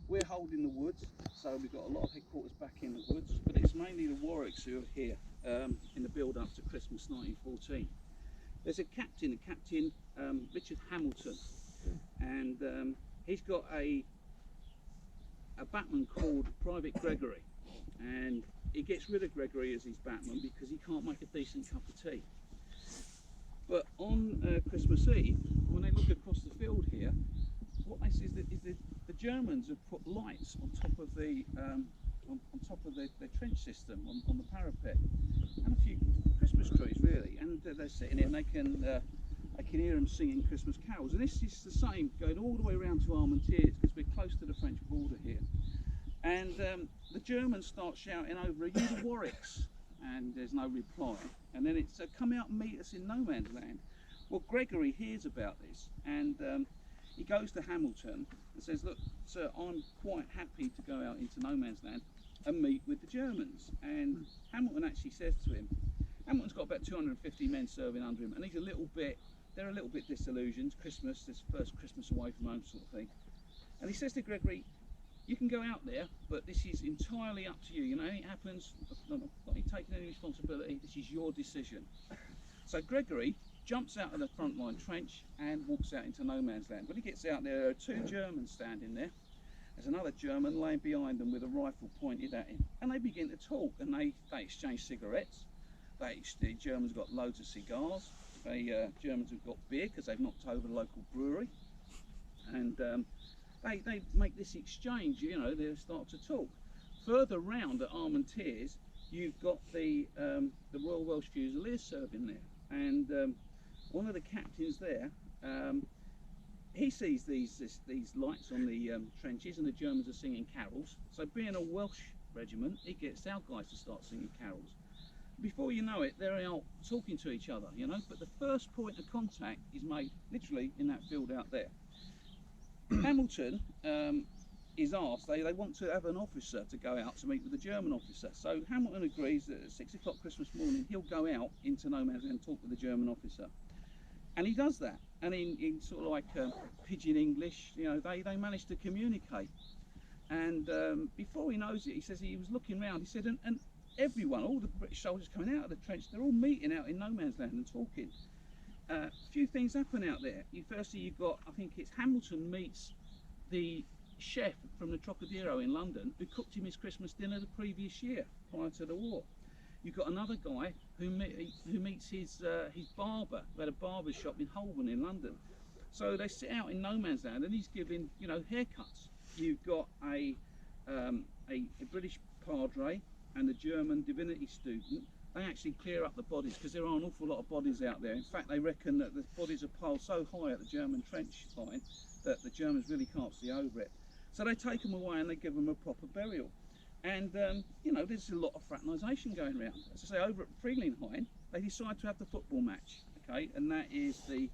We're holding the woods, so we've got a lot of headquarters back in the woods, but it's mainly the Warwicks who are here in the build-up to Christmas 1914. There's a captain, Richard Hamilton, and he's got a batman called Private Gregory, and he gets rid of Gregory as his batman because he can't make a decent cup of tea. But on Christmas Eve, when they look across the field here, what they see is that the Germans have put lights on top of the their trench system on the parapet, and a few Christmas trees really, and they're sitting here and they can hear them singing Christmas carols. And this is the same going all the way around to Armentières because we're close to the French border here. And the Germans start shouting over, "Are you the Warwicks?" And there's no reply. And then it's come out and meet us in no man's land. Well, Gregory hears about this, and he goes to Hamilton and says, "Look, sir, I'm quite happy to go out into no man's land and meet with the Germans." And Hamilton actually says to him, Hamilton's got about 250 men serving under him, and they're a little bit disillusioned. Christmas, this first Christmas away from home sort of thing. And he says to Gregory, "You can go out there, but this is entirely up to you. You know, anything happens, I'm not taking any responsibility. This is your decision." So Gregory jumps out of the front line trench and walks out into no man's land. When he gets out there are two Germans standing there. There's another German laying behind them with a rifle pointed at him. And they begin to talk, and they exchange cigarettes. The Germans got loads of cigars. Germans have got beer because they've knocked over the local brewery. And they make this exchange, you know, they start to talk. Further round at Armentières, you've got the Royal Welsh Fusiliers serving there. And one of the captains there, he sees these lights on the trenches, and the Germans are singing carols. So being a Welsh regiment, he gets our guys to start singing carols. Before you know it, they're out talking to each other, you know, but the first point of contact is made literally in that field out there. Hamilton is asked, they want to have an officer to go out to meet with the German officer. So Hamilton agrees that at 6 o'clock Christmas morning he'll go out into no man's land and talk with the German officer. And he does that, and in sort of like pidgin English, you know, they manage to communicate. And before he knows it, he says he was looking round, he said, and everyone, all the British soldiers coming out of the trench, they're all meeting out in no man's land and talking. A few things happen out there. Firstly, you've got, I think it's Hamilton meets the chef from the Trocadero in London who cooked him his Christmas dinner the previous year prior to the war. You've got another guy who meets his barber, who had a barber shop in Holborn in London. So they sit out in no man's land, and he's giving, you know, haircuts. You've got a British padre and a German divinity student. They actually clear up the bodies because there are an awful lot of bodies out there. In fact, they reckon that the bodies are piled so high at the German trench line that the Germans really can't see over it. So they take them away and they give them a proper burial. And you know, there's a lot of fraternisation going around. As I say, over at Frelinghine, they decide to have the football match, okay, and that is the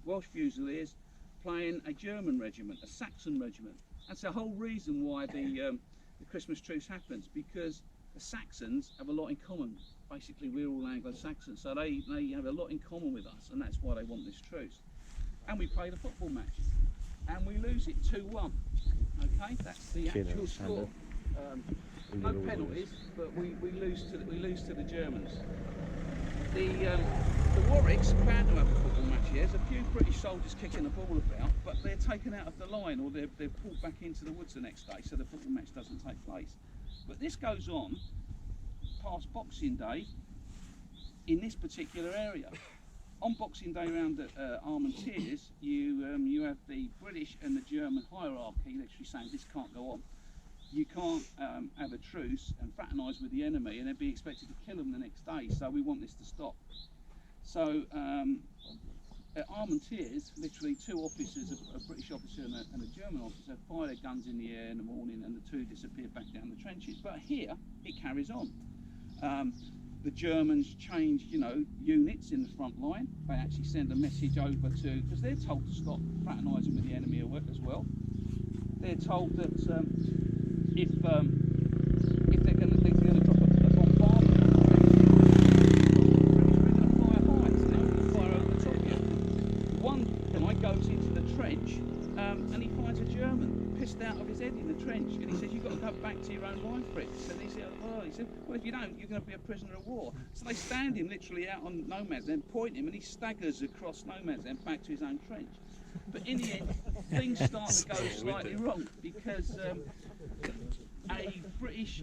Welsh Fusiliers playing a German regiment, a Saxon regiment. That's the whole reason why the Christmas Truce happens, because the Saxons have a lot in common. Basically, we're all Anglo-Saxons, so they have a lot in common with us, and that's why they want this truce. And we play the football match, and we lose it 2-1. Okay, that's the actual score. No penalties, but we lose to the Germans. The Warwicks plan to have a football match here. There's a few British soldiers kicking the ball about, but they're taken out of the line, or they're pulled back into the woods the next day, so the football match doesn't take place. But this goes on past Boxing Day in this particular area. On Boxing Day around at Armentières, you have the British and the German hierarchy literally saying this can't go on. You can't have a truce and fraternise with the enemy and then be expected to kill them the next day, so we want this to stop. So at Armentières, literally two officers, a British officer and a German officer, fire their guns in the air in the morning, and the two disappear back down the trenches. But here, it carries on. The Germans change, you know, units in the front line. They actually send a message over to, because they're told to stop fraternising with the enemy as well. They're told that if they're going to drop a bombardment, they're going to fire high, so they're going to fire over the top of you. One guy goes into the trench and he finds a German pissed out of his head in the trench, and he says, you've got to go back to your own wife, Fritz. And he said, well, if you don't, you're going to be a prisoner of war. So they stand him literally out on no man's land, point him, and he staggers across no man's land back to his own trench. But in the end, things start to go slightly wrong, because a British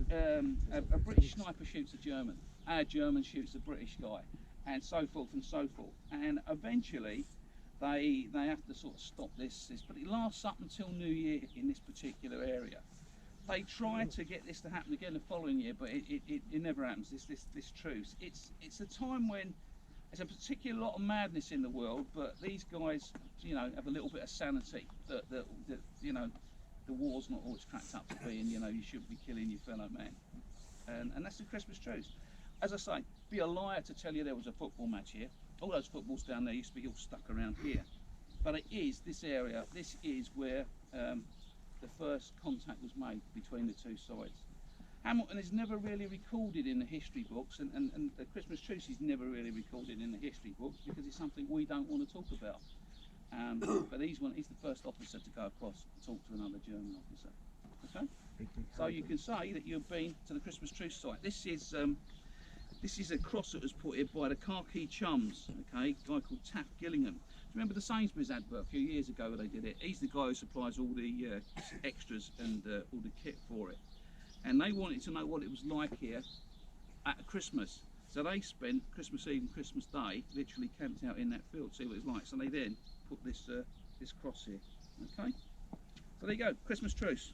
sniper shoots a German, our German shoots a British guy, and so forth and so forth. And eventually, they have to sort of stop this, but it lasts up until New Year in this particular area. They try to get this to happen again the following year, but it never happens. This truce. It's a time when there's a particular lot of madness in the world, but these guys, you know, have a little bit of sanity. That you know, the war's not always cracked up to be, and you know, you shouldn't be killing your fellow man. And that's the Christmas truce. As I say, be a liar to tell you there was a football match here. All those footballs down there used to be all stuck around here. But it is this area. This is where the first contact was made between the two sides. Hamilton is never really recorded in the history books, and the Christmas truce is never really recorded in the history books because it's something we don't want to talk about. But he's the first officer to go across and talk to another German officer. Okay, so you can say that you've been to the Christmas truce site. This is a cross that was put here by the Khaki Chums. Okay, a guy called Taff Gillingham. Do you remember the Sainsbury's advert a few years ago where they did it? He's the guy who supplies all the extras and all the kit for it. And they wanted to know what it was like here at Christmas. So they spent Christmas Eve and Christmas Day literally camped out in that field, see what it's like. So they then put this this cross here. Okay, so there you go, Christmas truce.